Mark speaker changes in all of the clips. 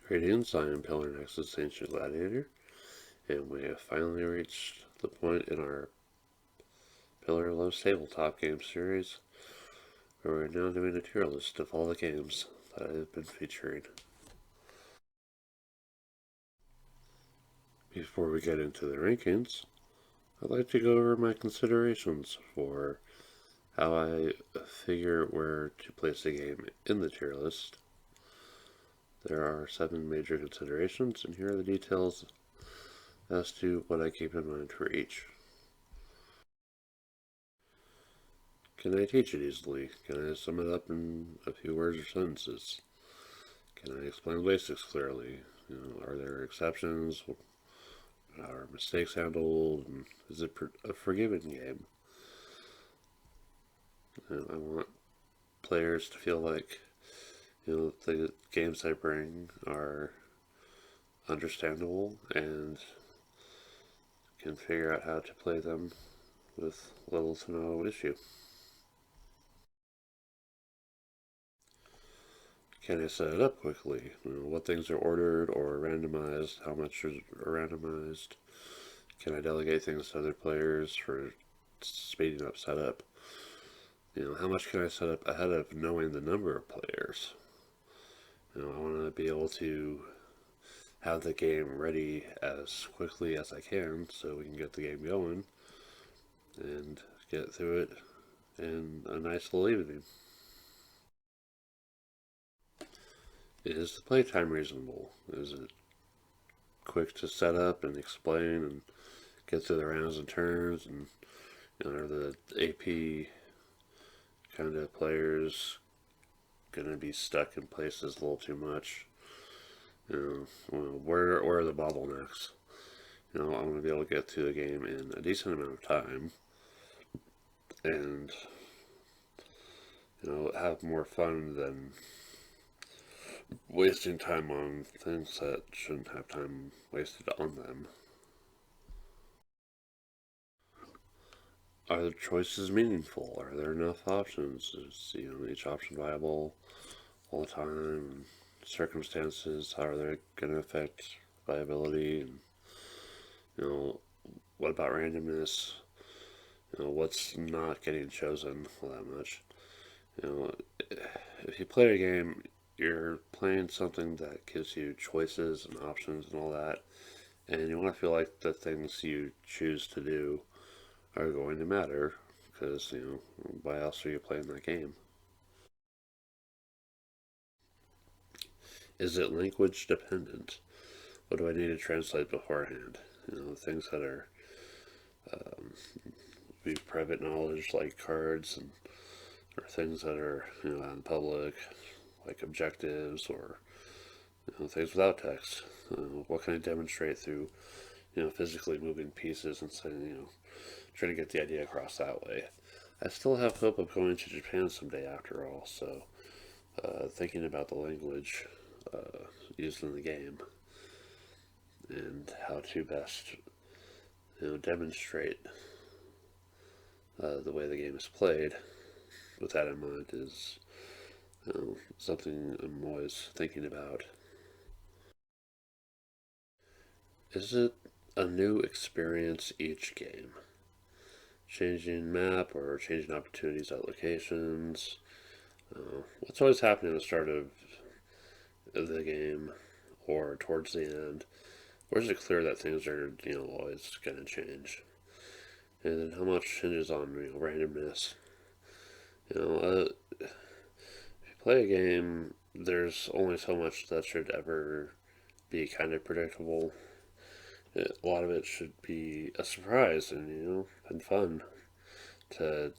Speaker 1: Greetings, I am Pillar Nexus Ancient Gladiator, and we have finally reached the point in our Pillar of Love's Tabletop game series where we're now doing a tier list of all the games that I have been featuring. Before we get into the rankings, I'd like to go over my considerations for how I figure where to place a game in the tier list. There are 7 major considerations, and here are the details as to what I keep in mind for each. Can I teach it easily? Can I sum it up in a few words or sentences? Can I explain the basics clearly? Are there exceptions? How are mistakes handled? And is it a forgiving game? I want players to feel like the games I bring are understandable and can figure out how to play them with little to no issue. Can I set it up quickly? What things are ordered or randomized? How much are randomized? Can I delegate things to other players for speeding up setup? How much can I set up ahead of knowing the number of players? I want to be able to have the game ready as quickly as I can so we can get the game going and get through it in a nice little evening. Is the playtime reasonable? Is it quick to set up and explain and get through the rounds and turns? And are the AP kind of players going to be stuck in places a little too much? Where are the bottlenecks? I want to be able to get through the game in a decent amount of time and have more fun than wasting time on things that shouldn't have time wasted on them. Are the choices meaningful? Are there enough options? Is each option viable all the time? Circumstances, how are they going to affect viability? And, what about randomness? What's not getting chosen all that much? If you play a game, you're playing something that gives you choices and options and all that, and you want to feel like the things you choose to do are going to matter, because, why else are you playing that game? Is it language dependent? What do I need to translate beforehand? Things that are private knowledge, like cards, or things that are out in public, like objectives, or things without text. What can I demonstrate through physically moving pieces and saying, trying to get the idea across that way. I still have hope of going to Japan someday after all, so thinking about the language used in the game and how to best demonstrate the way the game is played with that in mind is something I'm always thinking about. Is it a new experience each game? Changing map or changing opportunities at locations? What's always happening at the start of the game or towards the end? Or is it clear that things are always going to change? And then how much hinges on randomness? If you play a game, there's only so much that should ever be kind of predictable. A lot of it should be a surprise and fun to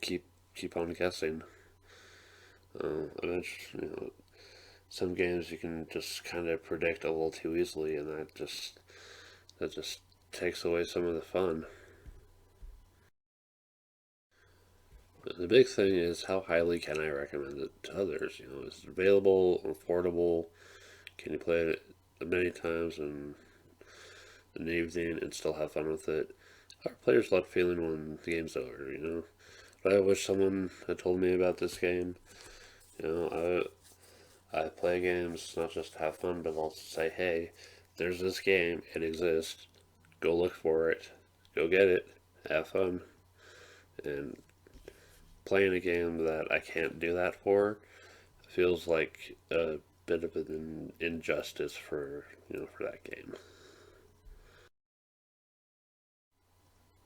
Speaker 1: keep on guessing. Eventually, some games you can just kind of predict a little too easily, and that just takes away some of the fun. The big thing is, how highly can I recommend it to others? Is it available, affordable? Can you play it many times in an evening and still have fun with it? How are players left feeling when the game's over? I wish someone had told me about this game. I play games not just to have fun, but also say, hey, there's this game, it exists, go look for it, go get it, have fun. And playing a game that I can't do that for feels like a bit of an injustice for for that game.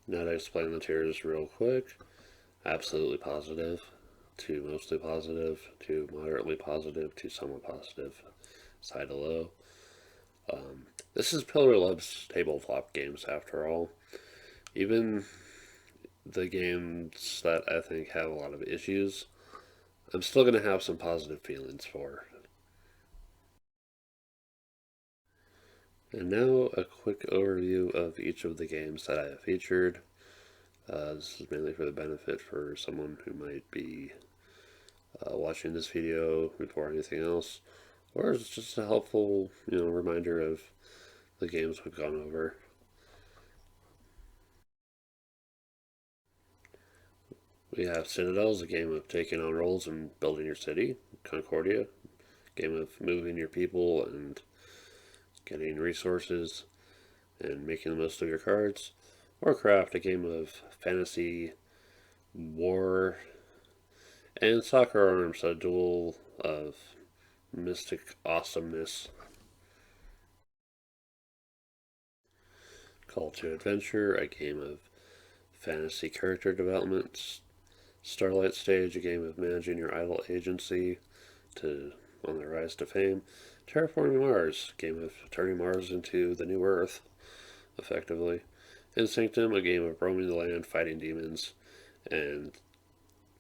Speaker 1: Now to explain the tiers real quick. Absolutely positive, to mostly positive, to moderately positive, to somewhat positive, side to low. This is Pillar Love's tabletop games after all. Even the games that I think have a lot of issues, I'm still going to have some positive feelings for. And now a quick overview of each of the games that I have featured. This is mainly for the benefit for someone who might be watching this video before anything else, or it's just a helpful, reminder of the games we've gone over. We have Citadels, a game of taking on roles and building your city. Concordia, a game of moving your people and getting resources and making the most of your cards. Warcraft, a game of fantasy, war, and Soccer Arms, a duel of mystic awesomeness. Call to Adventure, a game of fantasy character development. Starlight Stage, a game of managing your idle agency to on the rise to fame. Terraforming Mars, a game of turning Mars into the new Earth, effectively. And Sanctum, a game of roaming the land, fighting demons, and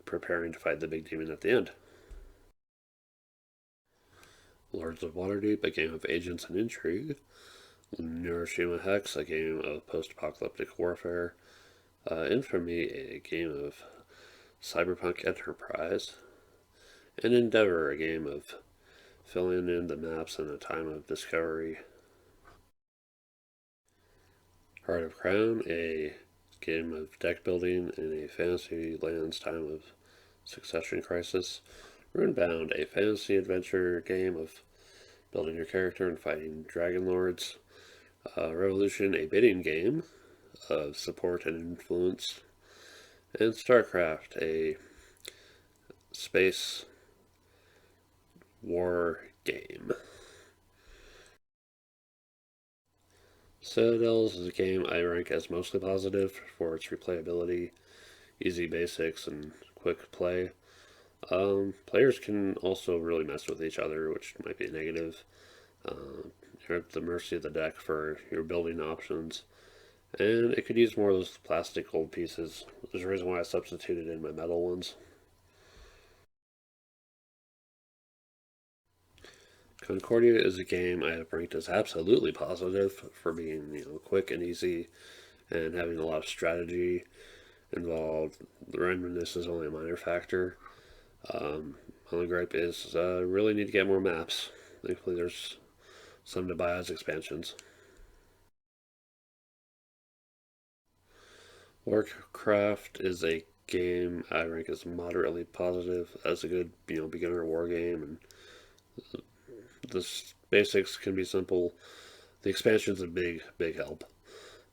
Speaker 1: preparing to fight the big demon at the end. Lords of Waterdeep, a game of agents and intrigue. Neuroshima Hex, a game of post-apocalyptic warfare. Infamy, a game of cyberpunk enterprise. And Endeavor, a game of filling in the maps in a time of discovery. Heart of Crown, a game of deck building in a fantasy land's time of succession crisis. Runebound, a fantasy adventure game of building your character and fighting dragon lords. Revolution, a bidding game of support and influence. And StarCraft, a space war game. Citadels is a game I rank as mostly positive for its replayability, easy basics, and quick play. Players can also really mess with each other, which might be a negative. You're at the mercy of the deck for your building options, and it could use more of those plastic gold pieces. There's a reason why I substituted in my metal ones. Concordia is a game I have ranked as absolutely positive for being, quick and easy and having a lot of strategy involved. The randomness is only a minor factor. Only gripe is really need to get more maps. Thankfully, there's some to buy as expansions. Warcraft is a game I rank as moderately positive as a good, beginner war game, and the basics can be simple. The expansion's a big, big help,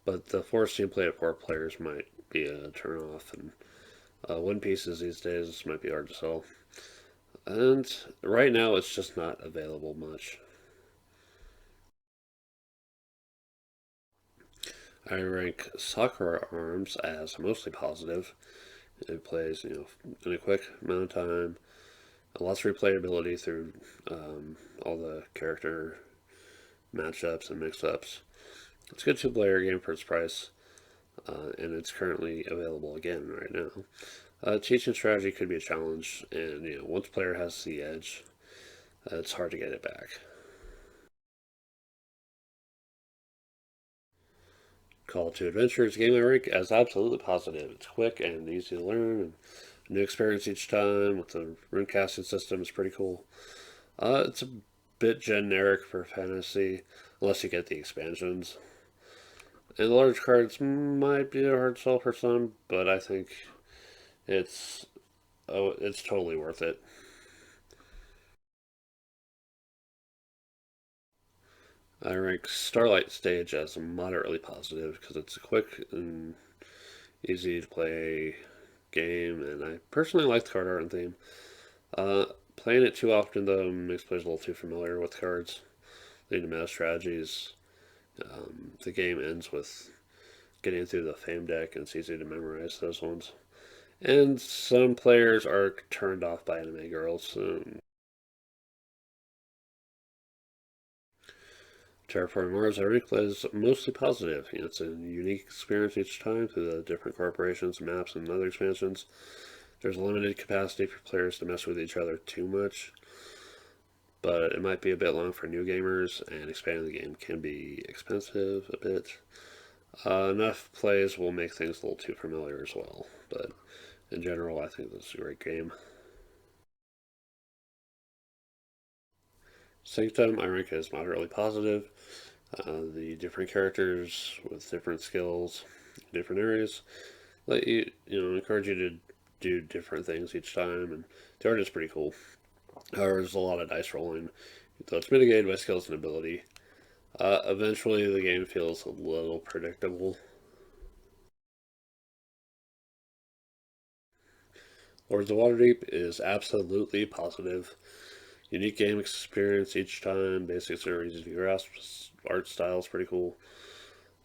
Speaker 1: but the forcing play of 4 players might be a turnoff, and One Pieces these days might be hard to sell. And right now, it's just not available much. I rank Soccer Arms as mostly positive. It plays, in a quick amount of time. Lots of replayability through all the character matchups and mix-ups. It's a good two-player game for its price, and it's currently available again right now. Teaching strategy could be a challenge, and once a player has the edge, it's hard to get it back. Call to Adventure is a game I rank as absolutely positive. It's quick and easy to learn, and a new experience each time with the rune casting system is pretty cool. It's a bit generic for fantasy, unless you get the expansions. And the large cards might be a hard sell for some, but I think it's it's totally worth it. I rank Starlight Stage as moderately positive because it's a quick and easy to play game, and I personally like the card art and theme. Uh, Playing it too often though makes players a little too familiar with cards, leading to meta strategies. The game ends with getting through the fame deck, and it's easy to memorize those ones. And some players are turned off by anime girls. Terraforming Mars, I rank as mostly positive. It's a unique experience each time through the different corporations, maps, and other expansions. There's a limited capacity for players to mess with each other too much, but it might be a bit long for new gamers, and expanding the game can be expensive a bit. Enough plays will make things a little too familiar as well, but in general, I think this is a great game. Sanctum, I rank as moderately positive. The different characters with different skills, different areas, let you encourage you to do different things each time, and the art is pretty cool. However, there's a lot of dice rolling, though it's mitigated by skills and ability. Eventually, the game feels a little predictable. Lords of Waterdeep is absolutely positive. Unique game experience each time. Basics are easy to grasp. Art style is pretty cool.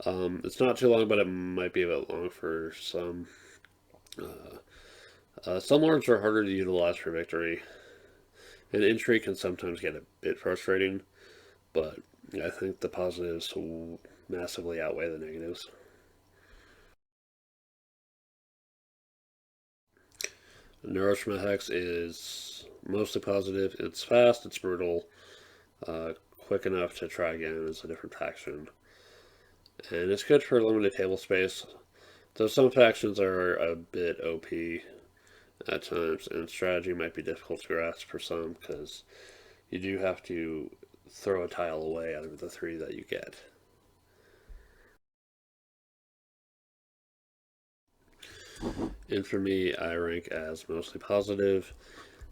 Speaker 1: It's not too long, but it might be a bit long for some. Some lords are harder to utilize for victory, and entry can sometimes get a bit frustrating, but I think the positives will massively outweigh the negatives. Neuroshima Hex is mostly positive. It's fast, it's brutal, quick enough to try again as a different faction, and it's good for limited table space. Though some factions are a bit OP at times, and strategy might be difficult to grasp for some because you do have to throw a tile away out of the three that you get. Infamy, I rank as mostly positive.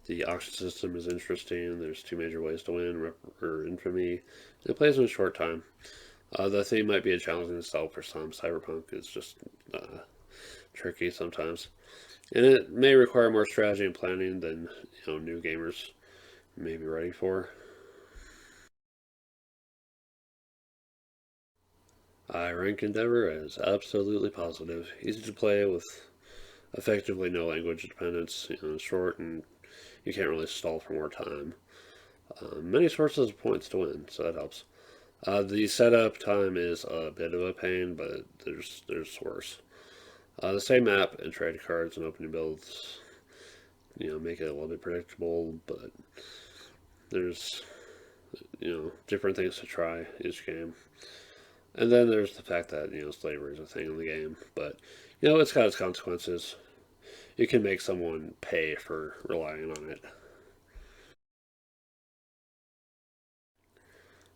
Speaker 1: The auction system is interesting. There's two major ways to win or Infamy. It plays in a short time. The theme might be a challenging to solve for some. Cyberpunk is just tricky sometimes, and it may require more strategy and planning than new gamers may be ready for. I rank Endeavor as absolutely positive. Easy to play with effectively no language dependence. Short and you can't really stall for more time. Many sources of points to win, so that helps. The setup time is a bit of a pain, but there's worse. The same map and trade cards and opening builds, make it a little bit predictable, but there's different things to try each game. And then there's the fact that slavery is a thing in the game, but it's got its consequences. You can make someone pay for relying on it.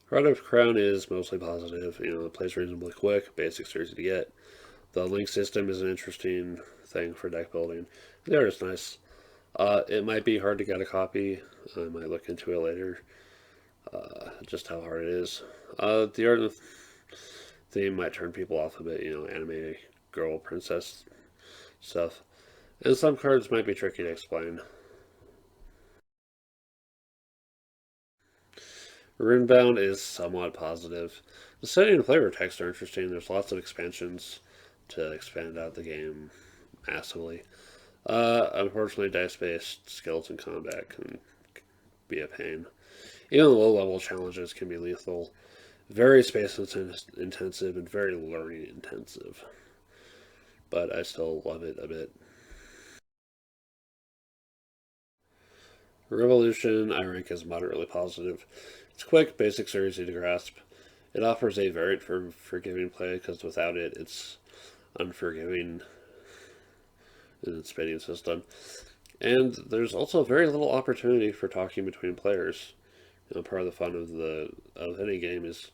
Speaker 1: Rite of Crown is mostly positive. It plays reasonably quick. Basics are easy to get. The link system is an interesting thing for deck building. The art is nice. It might be hard to get a copy. I might look into it later. Just how hard it is. The art and the theme might turn people off a bit. Anime girl princess stuff. And some cards might be tricky to explain. Runebound is somewhat positive. The setting and flavor text are interesting. There's lots of expansions to expand out the game massively. Unfortunately, dice-based skills in combat can be a pain. Even low-level challenges can be lethal. Very space intensive and very learning intensive. But I still love it a bit. Revolution, I rank as moderately positive. It's quick, basics are easy to grasp. It offers a variant for forgiving play because without it, it's unforgiving in its spinning system. And there's also very little opportunity for talking between players. Part of the fun of any game is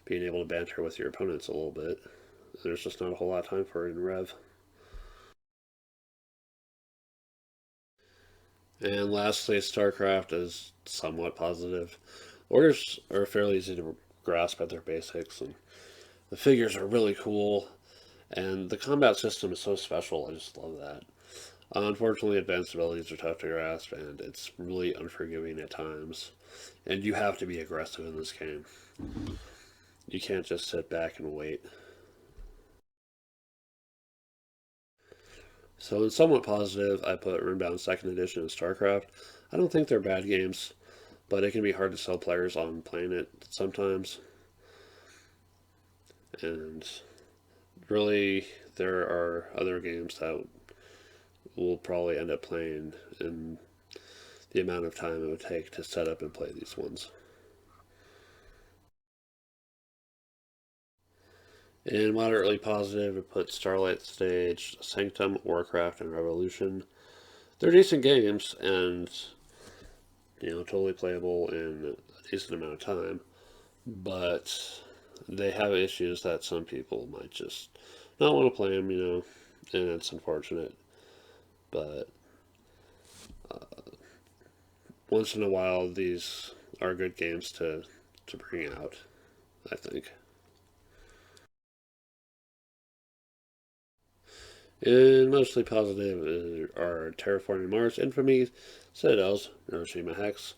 Speaker 1: being able to banter with your opponents a little bit. There's just not a whole lot of time for it in Rev. And lastly, StarCraft is somewhat positive. Orders are fairly easy to grasp at their basics. And the figures are really cool, and the combat system is so special. I just love that. Unfortunately, advanced abilities are tough to grasp, and it's really unforgiving at times. And you have to be aggressive in this game. You can't just sit back and wait. So, in somewhat positive, I put Runebound Second Edition and StarCraft. I don't think they're bad games, but it can be hard to sell players on playing it sometimes. And really, there are other games that we'll probably end up playing in the amount of time it would take to set up and play these ones. In moderately positive, it put Starlight Stage, Sanctum, Warcraft, and Revolution. They're decent games and totally playable in a decent amount of time, but they have issues that some people might just not want to play them, and it's unfortunate. But once in a while, these are good games to bring out, I think. And mostly positive are Terraforming Mars, Infamy, Citadels, Hiroshima Hex,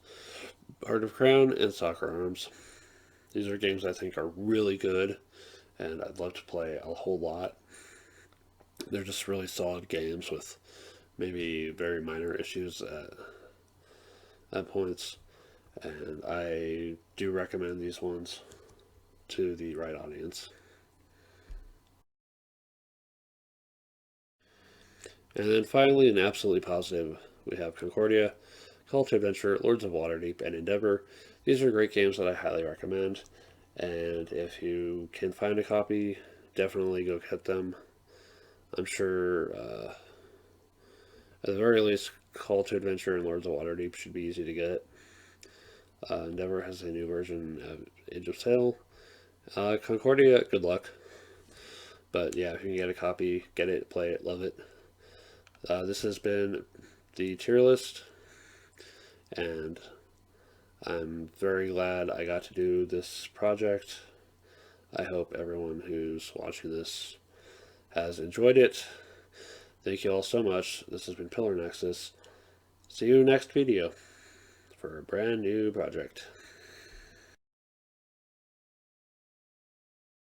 Speaker 1: Heart of Crown, and Soccer Arms. These are games I think are really good, and I'd love to play a whole lot. They're just really solid games with maybe very minor issues at points, and I do recommend these ones to the right audience. And then finally, and absolutely positive, we have Concordia, Call to Adventure, Lords of Waterdeep, and Endeavor. These are great games that I highly recommend, and if you can find a copy, definitely go get them. I'm sure, at the very least, Call to Adventure and Lords of Waterdeep should be easy to get. Endeavor has a new version of Age of Sail. Concordia, good luck. But yeah, if you can get a copy, get it, play it, love it. This has been the tier list, and I'm very glad I got to do this project. I hope everyone who's watching this has enjoyed it. Thank you all so much. This has been Pillar Nexus. See you next video for a brand new project.